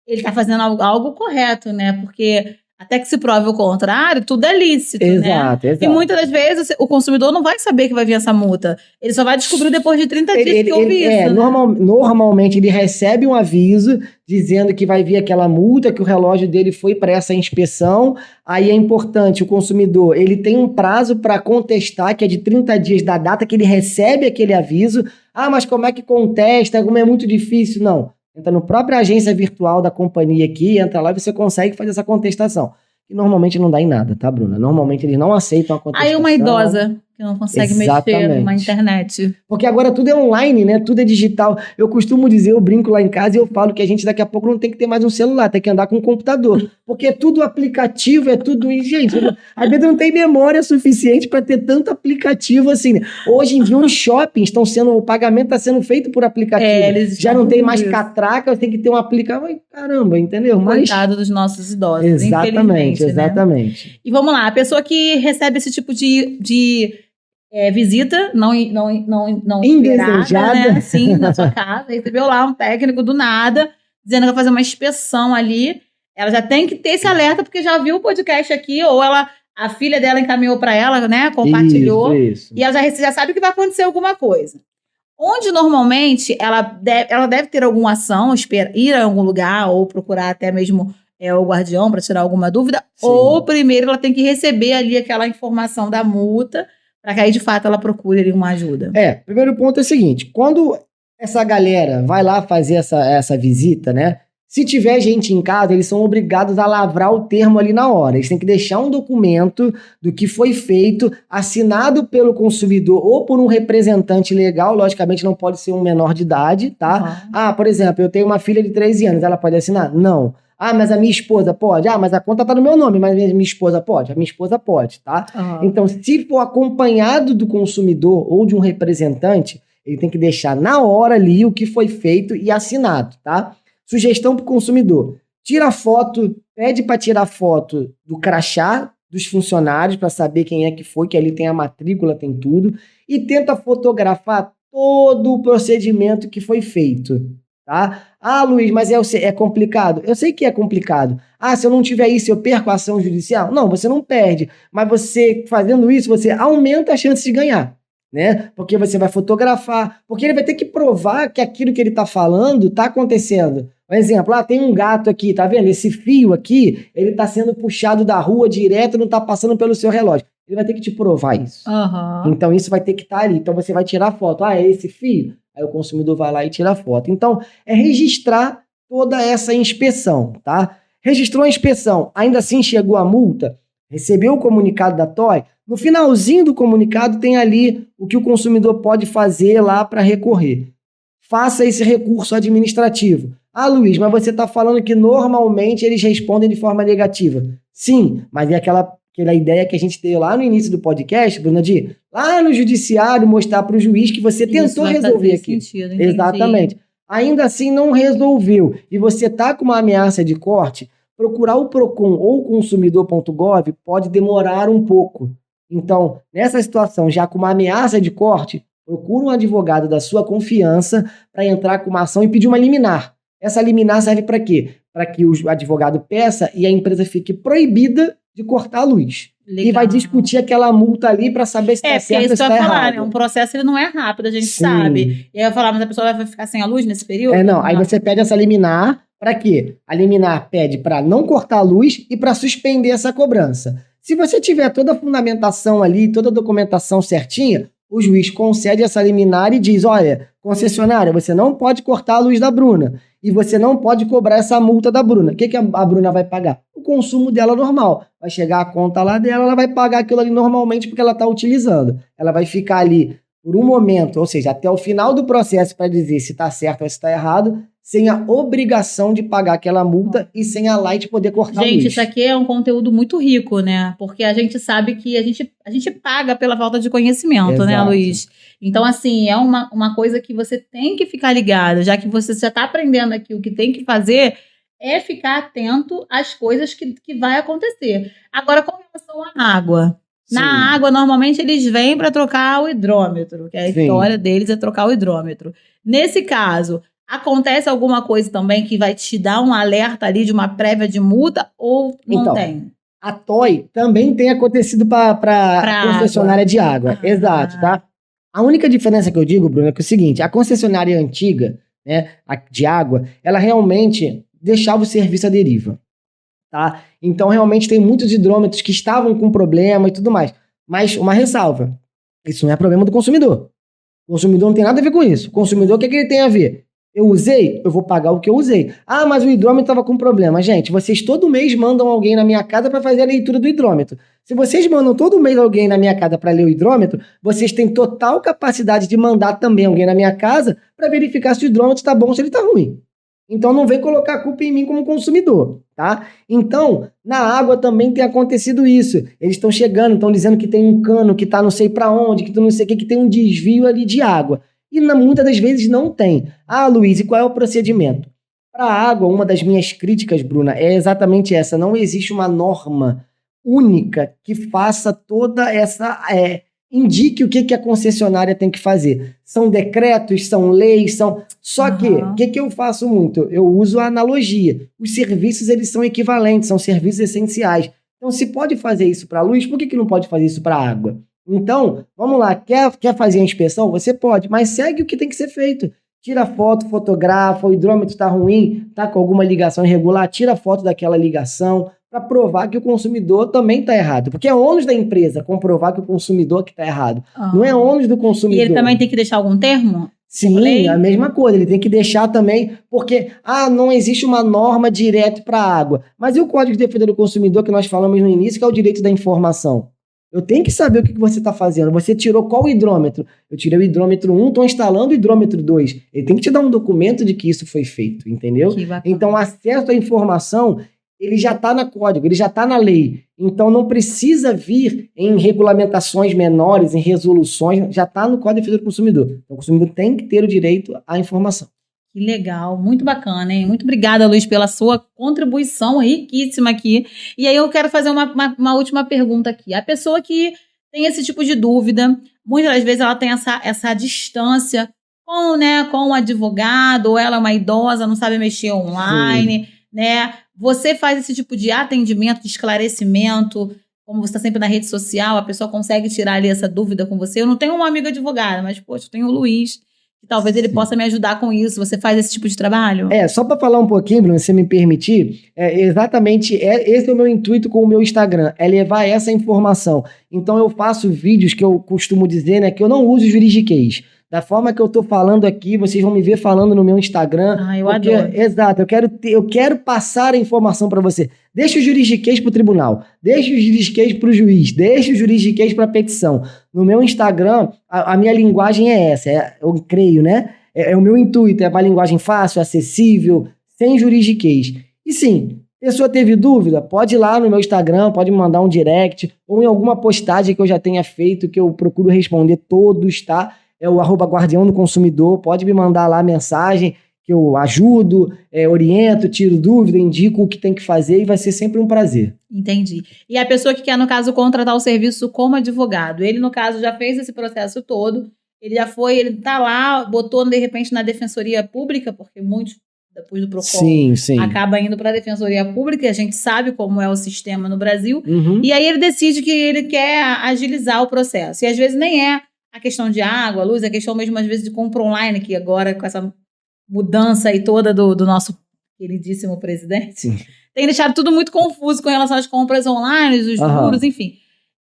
ele tá fazendo algo correto, né? Porque até que se prove o contrário, tudo é lícito, exato, né? Exato. E muitas das vezes o consumidor não vai saber que vai vir essa multa. Ele só vai descobrir depois de 30 dias que houve isso. Né? Normalmente ele recebe um aviso dizendo que vai vir aquela multa, que o relógio dele foi para essa inspeção. Aí é importante, o consumidor, ele tem um prazo para contestar, que é de 30 dias da data que ele recebe aquele aviso. Mas como é que contesta? Como é muito difícil? Não. Entra no própria agência virtual da companhia aqui, entra lá e você consegue fazer essa contestação. E normalmente não dá em nada, tá, Bruna? Normalmente eles não aceitam a contestação. Aí uma idosa que não consegue mexer numa internet. Porque agora tudo é online, né? Tudo é digital. Eu costumo dizer, eu brinco lá em casa e eu falo que a gente daqui a pouco não tem que ter mais um celular, tem que andar com um computador. Porque é tudo aplicativo, é tudo... E, gente, às vezes não tem memória suficiente para ter tanto aplicativo assim, né? Hoje em dia os shoppings o pagamento está sendo feito por aplicativo. Eles já não tem mais catraca, tem que ter um aplicativo. Caramba, entendeu? Coitado dos nossos idosos, exatamente. Né? E vamos lá, a pessoa que recebe esse tipo de visita não indesejada, né? Sim, na sua casa, recebeu lá um técnico do nada, dizendo que vai fazer uma inspeção ali, ela já tem que ter esse alerta, porque já viu o podcast aqui, ou a filha dela encaminhou para ela, né? Compartilhou, isso. E ela já sabe que vai acontecer alguma coisa. Onde normalmente ela deve ter alguma ação, ir a algum lugar, ou procurar até mesmo o guardião para tirar alguma dúvida, Sim. Ou primeiro ela tem que receber ali aquela informação da multa, para que aí, de fato, ela procure uma ajuda. Primeiro ponto é o seguinte, quando essa galera vai lá fazer essa visita, né? Se tiver gente em casa, eles são obrigados a lavrar o termo ali na hora. Eles têm que deixar um documento do que foi feito, assinado pelo consumidor ou por um representante legal, logicamente não pode ser um menor de idade, tá? Uhum. Por exemplo, eu tenho uma filha de 13 anos, ela pode assinar? Não. Mas a minha esposa pode? Mas a conta tá no meu nome, mas a minha esposa pode? A minha esposa pode, tá? Uhum. Então, se for acompanhado do consumidor ou de um representante, ele tem que deixar na hora ali o que foi feito e assinado, tá? Sugestão para o consumidor. Tira foto, pede para tirar foto do crachá dos funcionários para saber quem é que foi, que ali tem a matrícula, tem tudo, e tenta fotografar todo o procedimento que foi feito. Tá? Luiz, mas é complicado. Eu sei que é complicado. Se eu não tiver isso, eu perco a ação judicial? Não, você não perde. Mas você, fazendo isso, você aumenta a chance de ganhar. né? Porque você vai fotografar, porque ele vai ter que provar que aquilo que ele está falando está acontecendo. Por exemplo, tem um gato aqui, tá vendo? Esse fio aqui, ele está sendo puxado da rua direto, não está passando pelo seu relógio. Ele vai ter que te provar isso. Então, isso vai ter que estar ali. Então, você vai tirar foto. É esse fio? Aí o consumidor vai lá e tira a foto. Então, é registrar toda essa inspeção, tá? Registrou a inspeção, ainda assim chegou a multa, recebeu o comunicado da TOI, no finalzinho do comunicado tem ali o que o consumidor pode fazer lá para recorrer. Faça esse recurso administrativo. Luiz, mas você está falando que normalmente eles respondem de forma negativa. Sim, mas é aquela ideia que a gente teve lá no início do podcast, Bruna, de lá no judiciário mostrar para o juiz que você tentou resolver aqui. Sentido, exatamente. Ainda assim não resolveu e você está com uma ameaça de corte, procurar o PROCON ou o consumidor.gov pode demorar um pouco. Então, nessa situação, já com uma ameaça de corte, procura um advogado da sua confiança para entrar com uma ação e pedir uma liminar. Essa liminar serve para quê? Para que o advogado peça e a empresa fique proibida de cortar a luz. Legal. E vai discutir aquela multa ali para saber se está certo ou se está errado. Né? Um processo ele não é rápido, a gente sabe. E aí eu falar, mas a pessoa vai ficar sem a luz nesse período? Aí você pede essa liminar para quê? A liminar pede para não cortar a luz e para suspender essa cobrança. Se você tiver toda a fundamentação ali, toda a documentação certinha, o juiz concede essa liminar e diz, olha, concessionária, você não pode cortar a luz da Bruna e você não pode cobrar essa multa da Bruna. O que a Bruna vai pagar? O consumo dela normal. Vai chegar a conta lá dela, ela vai pagar aquilo ali normalmente porque ela está utilizando. Ela vai ficar ali por um momento, ou seja, até o final do processo para dizer se está certo ou se está errado, sem a obrigação de pagar aquela multa e sem a Light poder cortar a luz. Gente, isso aqui é um conteúdo muito rico, né? Porque a gente sabe que a gente paga pela falta de conhecimento, exato, né, Luiz? Então, assim, é uma coisa que você tem que ficar ligado, já que você já está aprendendo aqui o que tem que fazer, é ficar atento às coisas que vai acontecer. Agora, com relação à água. Sim. Na água, normalmente, eles vêm para trocar o hidrômetro, que a história deles é trocar o hidrômetro. Nesse caso, acontece alguma coisa também que vai te dar um alerta ali de uma prévia de multa ou não tem? A TOI também tem acontecido para a concessionária de água. Exato, tá? A única diferença que eu digo, Bruno, é que é o seguinte, a concessionária antiga, né, de água, ela realmente deixava o serviço à deriva. Tá? Então, realmente, tem muitos hidrômetros que estavam com problema e tudo mais. Mas, uma ressalva, isso não é problema do consumidor. O consumidor não tem nada a ver com isso. O consumidor, o que ele tem a ver? Eu usei, eu vou pagar o que eu usei. Mas o hidrômetro estava com problema. Gente, vocês todo mês mandam alguém na minha casa para fazer a leitura do hidrômetro. Se vocês mandam todo mês alguém na minha casa para ler o hidrômetro, vocês têm total capacidade de mandar também alguém na minha casa para verificar se o hidrômetro está bom ou se ele está ruim. Então, não vem colocar a culpa em mim como consumidor, tá? Então, na água também tem acontecido isso. Eles estão chegando, estão dizendo que tem um cano que está não sei para onde, que não sei o que tem um desvio ali de água. E muitas das vezes não tem. Luiz, e qual é o procedimento? Para a água, uma das minhas críticas, Bruna, é exatamente essa. Não existe uma norma única que faça toda essa... indique o que a concessionária tem que fazer. São decretos, são leis, são... Só que, o que eu faço muito? Eu uso a analogia. Os serviços, eles são equivalentes, são serviços essenciais. Então, se pode fazer isso para a luz, por que não pode fazer isso para a água? Então, vamos lá, quer fazer a inspeção? Você pode, mas segue o que tem que ser feito. Tira foto, fotografa, o hidrômetro está ruim, está com alguma ligação irregular, tira foto daquela ligação para provar que o consumidor também está errado. Porque é ônus da empresa comprovar que o consumidor que está errado. Não é ônus do consumidor. E ele também tem que deixar algum termo? Sim, a mesma coisa. Ele tem que deixar também, porque não existe uma norma direto para a água. Mas e o Código de Defesa do Consumidor que nós falamos no início, que é o direito da informação? Eu tenho que saber o que você está fazendo. Você tirou qual hidrômetro? Eu tirei o hidrômetro 1, estou instalando o hidrômetro 2. Ele tem que te dar um documento de que isso foi feito, entendeu? Então, o acesso à informação, ele já está no código, ele já está na lei. Então, não precisa vir em regulamentações menores, em resoluções, já está no Código de Defesa do Consumidor. Então, o consumidor tem que ter o direito à informação. Que legal, muito bacana, hein? Muito obrigada, Luiz, pela sua contribuição riquíssima aqui. E aí eu quero fazer uma última pergunta aqui. A pessoa que tem esse tipo de dúvida, muitas das vezes ela tem essa distância com o advogado, ou ela é uma idosa, não sabe mexer online, né? Você faz esse tipo de atendimento, de esclarecimento como você está sempre na rede social, a pessoa consegue tirar ali essa dúvida com você. Eu não tenho uma amiga advogada, mas, poxa, eu tenho o Luiz, que talvez ele possa me ajudar com isso. Você faz esse tipo de trabalho? Só para falar um pouquinho, Bruno, se me permitir, esse é o meu intuito com o meu Instagram, é levar essa informação. Então eu faço vídeos que eu costumo dizer, né, que eu não uso juridiquês. Da forma que eu tô falando aqui, vocês vão me ver falando no meu Instagram. Eu adoro. Exato, eu quero passar a informação para você. Deixa o juridiquês pro tribunal, deixa o juridiquês pro juiz, deixa o juridiquês pra petição. No meu Instagram, a minha linguagem é essa, eu creio, né? É o meu intuito, é uma linguagem fácil, acessível, sem juridiquês. E sim, pessoa teve dúvida, pode ir lá no meu Instagram, pode me mandar um direct, ou em alguma postagem que eu já tenha feito, que eu procuro responder todos, tá? É o @guardião do consumidor, pode me mandar lá mensagem, que eu ajudo, oriento, tiro dúvida, indico o que tem que fazer e vai ser sempre um prazer. Entendi. E a pessoa que quer, no caso, contratar o serviço como advogado, ele, no caso, já fez esse processo todo, ele tá lá, botou, de repente, na Defensoria Pública, porque muitos, depois do PROCON, acaba indo para a Defensoria Pública, e a gente sabe como é o sistema no Brasil, e aí ele decide que ele quer agilizar o processo. E às vezes nem é a questão de água, luz, é a questão mesmo, às vezes, de compra online, que agora, com essa mudança aí toda do nosso queridíssimo presidente, tem deixado tudo muito confuso com relação às compras online, os juros, enfim.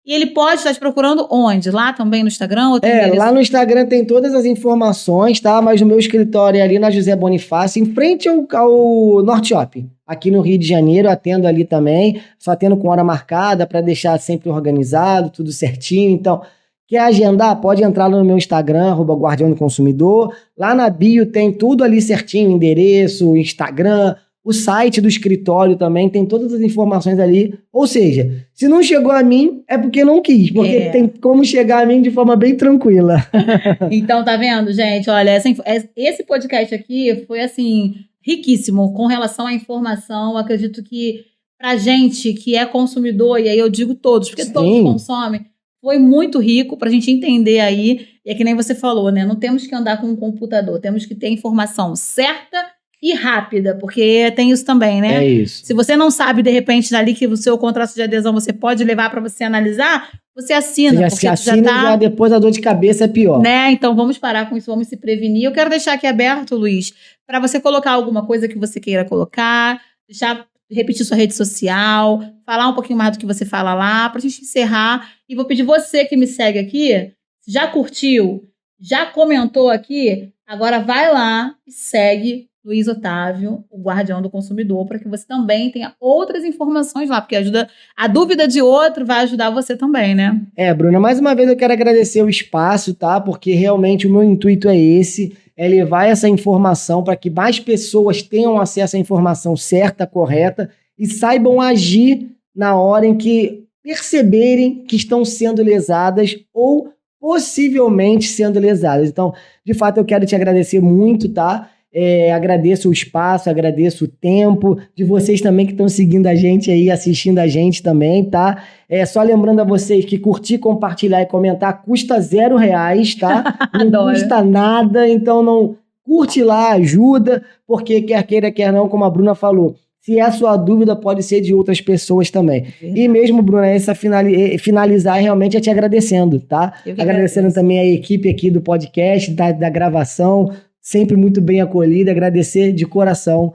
E ele pode estar te procurando onde? Lá também no Instagram? Ou lá no Instagram tem todas as informações, tá? Mas o meu escritório é ali na José Bonifácio, em frente ao Norte Shopping. Aqui no Rio de Janeiro, atendo ali também, só atendo com hora marcada para deixar sempre organizado, tudo certinho. Então, quer agendar? Pode entrar no meu Instagram, @guardião do consumidor. Lá na bio tem tudo ali certinho, endereço, Instagram, o site do escritório também, tem todas as informações ali. Ou seja, se não chegou a mim, é porque não quis, porque tem como chegar a mim de forma bem tranquila. Então, tá vendo, gente? Olha, esse podcast aqui foi, assim, riquíssimo com relação à informação. Acredito que pra gente que é consumidor, e aí eu digo todos, porque todos consomem, foi muito rico pra gente entender aí. E é que nem você falou, né? Não temos que andar com um computador, temos que ter informação certa e rápida, porque tem isso também, né? É isso. Se você não sabe, de repente, dali que o seu contrato de adesão você pode levar para você analisar, você assina. Você já depois a dor de cabeça é pior. Né? Então vamos parar com isso, vamos se prevenir. Eu quero deixar aqui aberto, Luiz, para você colocar alguma coisa que você queira colocar, repetir sua rede social, falar um pouquinho mais do que você fala lá, pra gente encerrar. E vou pedir você que me segue aqui, já curtiu, já comentou aqui, agora vai lá e segue Luiz Otávio, o Guardião do Consumidor, para que você também tenha outras informações lá, porque a dúvida de outro vai ajudar você também, né? Bruna, mais uma vez eu quero agradecer o espaço, tá? Porque realmente o meu intuito é esse, é levar essa informação para que mais pessoas tenham acesso à informação certa, correta e saibam agir na hora em que perceberem que estão sendo lesadas ou possivelmente sendo lesadas. Então, de fato, eu quero te agradecer muito, tá? Agradeço o espaço, agradeço o tempo de vocês também que estão seguindo a gente aí, assistindo a gente também, tá? Só lembrando a vocês que curtir, compartilhar e comentar custa R$0, tá? Não custa nada, então não curte lá, ajuda, porque quer queira, quer não, como a Bruna falou, se é a sua dúvida, pode ser de outras pessoas também. E mesmo, Bruna, finalizar realmente é te agradecendo, tá? Agradecendo também a equipe aqui do podcast, da gravação, sempre muito bem acolhida, agradecer de coração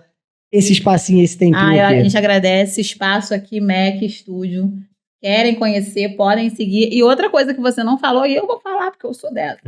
esse espacinho, esse tempinho aqui. A gente agradece espaço aqui, Mac Studio. Querem conhecer, podem seguir. E outra coisa que você não falou, e eu vou falar porque eu sou dessa.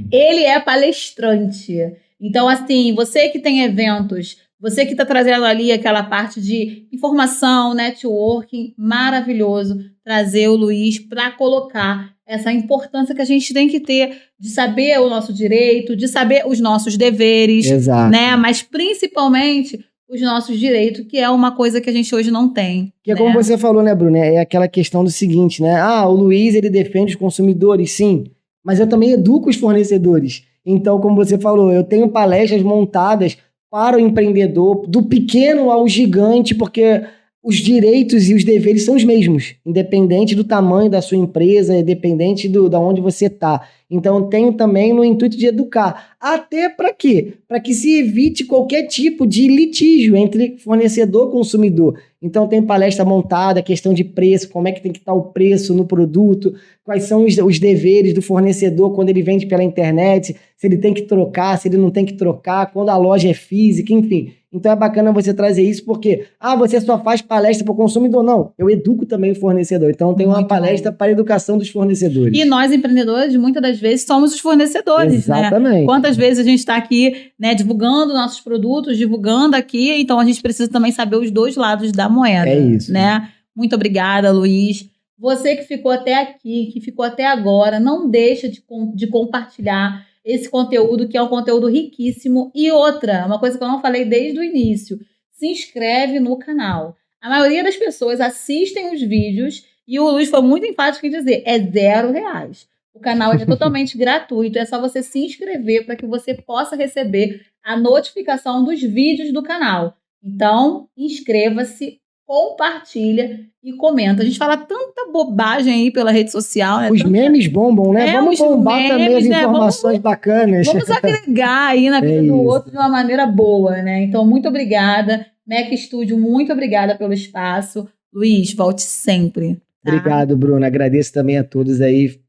Ele é palestrante. Então, assim, você que tem eventos, você que está trazendo ali aquela parte de informação, networking, maravilhoso, trazer o Luiz para colocar essa importância que a gente tem que ter de saber o nosso direito, de saber os nossos deveres, né? Mas principalmente os nossos direitos, que é uma coisa que a gente hoje não tem. Que é como você falou, né, Bruna? É aquela questão do seguinte, né? O Luiz, ele defende os consumidores, sim, mas eu também educo os fornecedores. Então, como você falou, eu tenho palestras montadas para o empreendedor, do pequeno ao gigante, porque os direitos e os deveres são os mesmos, independente do tamanho da sua empresa, independente da onde você está. Então, tenho também no intuito de educar. Até para quê? Para que se evite qualquer tipo de litígio entre fornecedor e consumidor. Então, tem palestra montada, questão de preço, como é que tem que estar o preço no produto, quais são os deveres do fornecedor quando ele vende pela internet, se ele tem que trocar, se ele não tem que trocar, quando a loja é física, enfim. Então é bacana você trazer isso porque, você só faz palestra para o consumidor. Não, eu educo também o fornecedor. Então tem uma palestra para a educação dos fornecedores. E nós, empreendedores, muitas das vezes somos os fornecedores, exatamente, né? Quantas vezes a gente está aqui, né, divulgando nossos produtos, divulgando aqui, então a gente precisa também saber os dois lados da moeda. É isso. Né? Muito obrigada, Luiz. Você que ficou até aqui, que ficou até agora, não deixa de compartilhar esse conteúdo, que é um conteúdo riquíssimo. E outra, uma coisa que eu não falei desde o início, se inscreve no canal. A maioria das pessoas assistem os vídeos e o Luiz foi muito enfático em dizer, é R$0. O canal é totalmente gratuito, é só você se inscrever para que você possa receber a notificação dos vídeos do canal. Então, inscreva-se, compartilha e comenta. A gente fala tanta bobagem aí pela rede social, né? Os memes bombam, né? Vamos bombar memes, também as informações bacanas. Vamos agregar aí na vida do outro de uma maneira boa, né? Então, muito obrigada. Mac Studio, muito obrigada pelo espaço. Luiz, volte sempre. Tá? Obrigado, Bruna. Agradeço também a todos aí.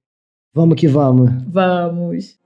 Vamos que vamos. Vamos.